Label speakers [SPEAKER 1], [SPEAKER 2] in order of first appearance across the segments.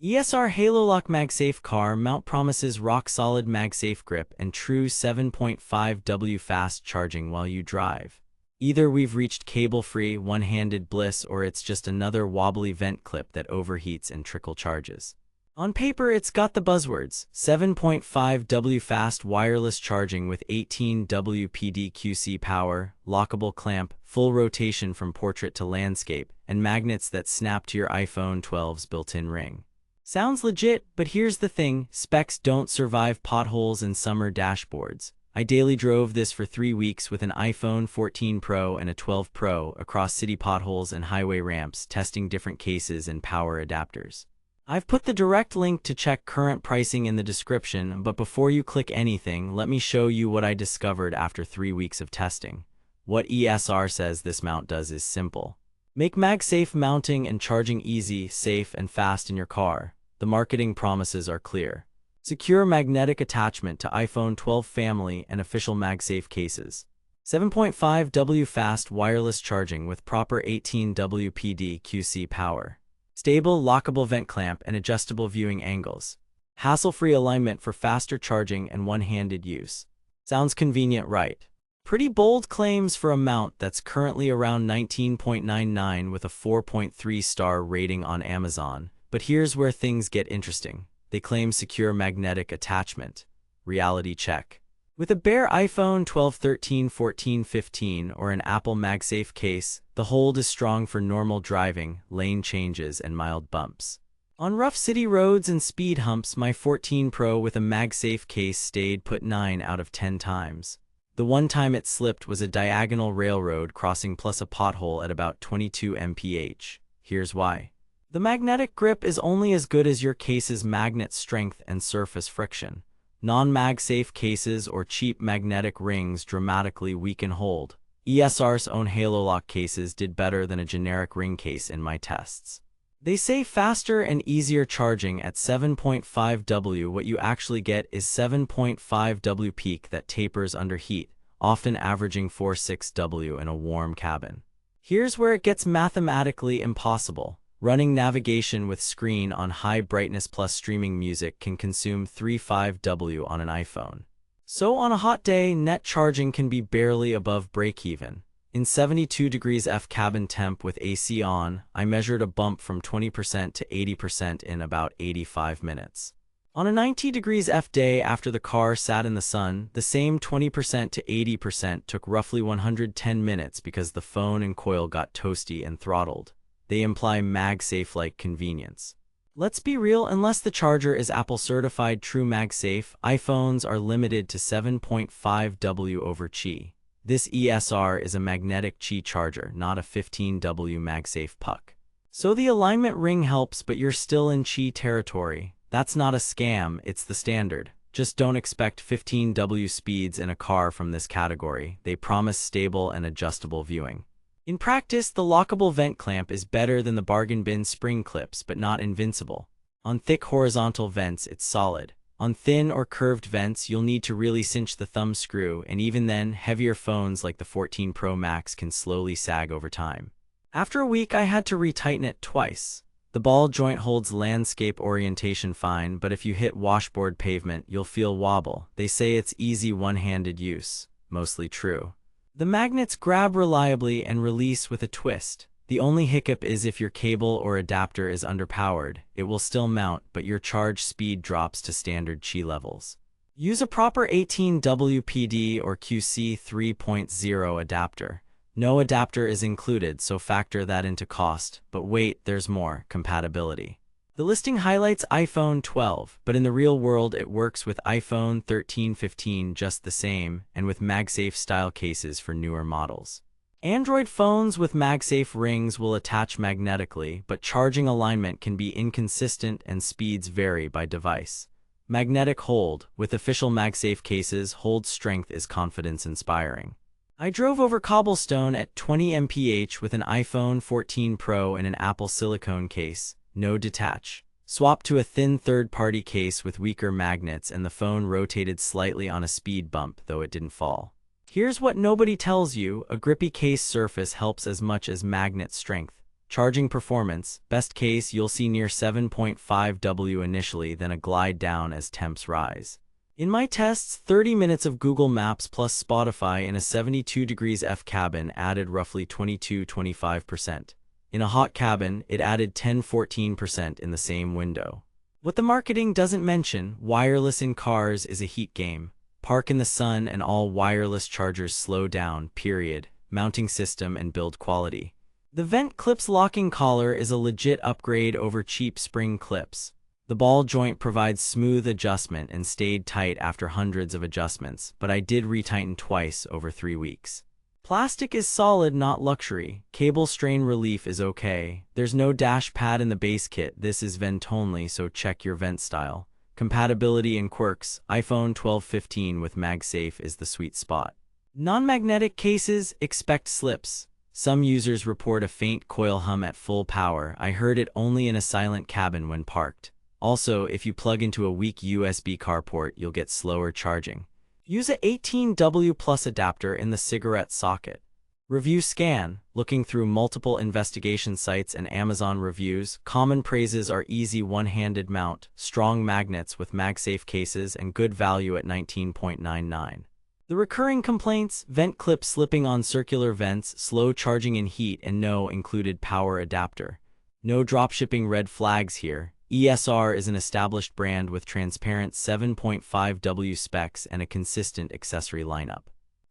[SPEAKER 1] ESR HaloLock MagSafe car mount promises rock-solid MagSafe grip and true 7.5W fast charging while you drive. Either we've reached cable-free, one-handed bliss, or it's just another wobbly vent clip that overheats and trickle charges. On paper, it's got the buzzwords: 7.5W fast wireless charging with 18W PDQC power, lockable clamp, full rotation from portrait to landscape, and magnets that snap to your iPhone 12's built-in ring. Sounds legit, but here's the thing: specs don't survive potholes and summer dashboards. I daily drove this for 3 weeks with an iPhone 14 Pro and a 12 Pro across city potholes and highway ramps, testing different cases and power adapters. I've put the direct link to check current pricing in the description, but before you click anything, let me show you what I discovered after 3 weeks of testing. What ESR says this mount does is simple. Make MagSafe mounting and charging easy, safe, and fast in your car. The marketing promises are clear. Secure magnetic attachment to iPhone 12 family and official MagSafe cases. 7.5W fast wireless charging with proper 18W PDQC power. Stable lockable vent clamp and adjustable viewing angles. Hassle-free alignment for faster charging and one-handed use. Sounds convenient, right? Pretty bold claims for a mount that's currently around 19.99 with a 4.3-star rating on Amazon. But here's where things get interesting. They claim secure magnetic attachment. Reality check. With a bare iPhone 12, 13, 14, 15, or an Apple MagSafe case, the hold is strong for normal driving, lane changes, and mild bumps. On rough city roads and speed humps, my 14 Pro with a MagSafe case stayed put 9 out of 10 times. The one time it slipped was a diagonal railroad crossing plus a pothole at about 22 mph. Here's why. The magnetic grip is only as good as your case's magnet strength and surface friction. Non-MagSafe cases or cheap magnetic rings dramatically weaken hold. ESR's own HaloLock cases did better than a generic ring case in my tests. They say faster and easier charging at 7.5W. What you actually get is 7.5W peak that tapers under heat, often averaging 4.6W in a warm cabin. Here's where it gets mathematically impossible. Running navigation with screen on high brightness plus streaming music can consume 3.5W on an iPhone. So on a hot day, net charging can be barely above break-even. In 72 degrees F cabin temp with AC on, I measured a bump from 20% to 80% in about 85 minutes. On a 90 degrees F day after the car sat in the sun, the same 20% to 80% took roughly 110 minutes because the phone and coil got toasty and throttled. They imply MagSafe-like convenience. Let's be real, unless the charger is Apple certified true MagSafe, iPhones are limited to 7.5W over Qi. This ESR is a magnetic Qi charger, not a 15W MagSafe puck. So the alignment ring helps, but you're still in Qi territory. That's not a scam, it's the standard. Just don't expect 15W speeds in a car from this category. They promise stable and adjustable viewing. In practice, the lockable vent clamp is better than the bargain bin spring clips, but not invincible. On thick horizontal vents, it's solid. On thin or curved vents, you'll need to really cinch the thumb screw, and even then, heavier phones like the 14 Pro Max can slowly sag over time. After a week, I had to retighten it twice. The ball joint holds landscape orientation fine, but if you hit washboard pavement, you'll feel wobble. They say it's easy one-handed use. Mostly true. The magnets grab reliably and release with a twist. The only hiccup is if your cable or adapter is underpowered, it will still mount, but your charge speed drops to standard Qi levels. Use a proper 18W PD or QC 3.0 adapter. No adapter is included, so factor that into cost. But wait, there's more: compatibility. The listing highlights iPhone 12, but in the real world it works with iPhone 13, 15 just the same, and with MagSafe-style cases for newer models. Android phones with MagSafe rings will attach magnetically, but charging alignment can be inconsistent and speeds vary by device. Magnetic hold. With official MagSafe cases, hold strength is confidence-inspiring. I drove over cobblestone at 20 mph with an iPhone 14 Pro and an Apple silicone case. No detach. Swap to a thin third-party case with weaker magnets and the phone rotated slightly on a speed bump, though it didn't fall. Here's what nobody tells you: a grippy case surface helps as much as magnet strength. Charging performance, best case you'll see near 7.5 W initially, then a glide down as temps rise. In my tests, 30 minutes of Google Maps plus Spotify in a 72 degrees F cabin added roughly 22–25%. In a hot cabin, it added 10–14% in the same window. What the marketing doesn't mention, wireless in cars is a heat game. Park in the sun and all wireless chargers slow down, period. Mounting system and build quality. The vent clip's locking collar is a legit upgrade over cheap spring clips. The ball joint provides smooth adjustment and stayed tight after hundreds of adjustments, but I did retighten twice over 3 weeks. Plastic is solid, not luxury. Cable strain relief is okay. There's no dash pad in the base kit. This is vent only, so check your vent style. Compatibility and quirks. iPhone 12–15 with MagSafe is the sweet spot. Non-magnetic cases, expect slips. Some users report a faint coil hum at full power. I heard it only in a silent cabin when parked. Also, if you plug into a weak USB car port, you'll get slower charging. Use a 18W plus adapter in the cigarette socket. Review scan. Looking through multiple investigation sites and Amazon reviews, common praises are easy one-handed mount, strong magnets with MagSafe cases, and good value at $19.99. The recurring complaints: vent clip slipping on circular vents, slow charging in heat, and no included power adapter. No dropshipping red flags here. ESR is an established brand with transparent 7.5 W specs and a consistent accessory lineup.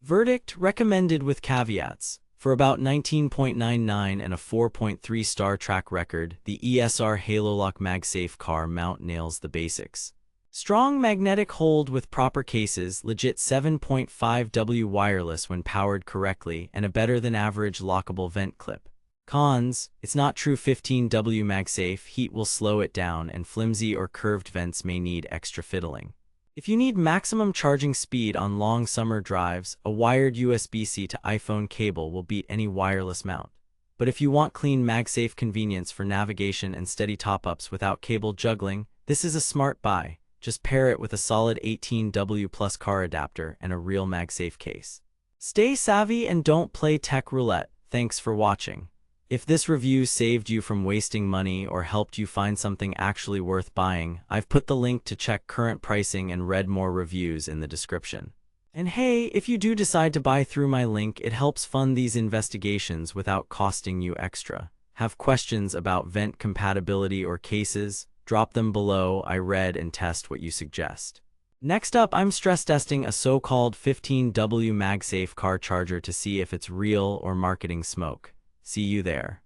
[SPEAKER 1] Verdict: recommended with caveats. For about $19.99 and a 4.3 star track record, the ESR HaloLock MagSafe car mount nails the basics. Strong magnetic hold with proper cases, legit 7.5 W wireless when powered correctly, and a better than average lockable vent clip. Cons: it's not true 15 W MagSafe, heat will slow it down, and flimsy or curved vents may need extra fiddling. If you need maximum charging speed on long summer drives, a wired USB-C to iPhone cable will beat any wireless mount. But if you want clean MagSafe convenience for navigation and steady top-ups without cable juggling, this is a smart buy. Just pair it with a solid 18W plus car adapter and a real MagSafe case. Stay savvy and don't play tech roulette. Thanks for watching. If this review saved you from wasting money or helped you find something actually worth buying, I've put the link to check current pricing and read more reviews in the description. And hey, if you do decide to buy through my link, it helps fund these investigations without costing you extra. Have questions about vent compatibility or cases? Drop them below. I read and test what you suggest. Next up, I'm stress testing a so-called 15W MagSafe car charger to see if it's real or marketing smoke. See you there.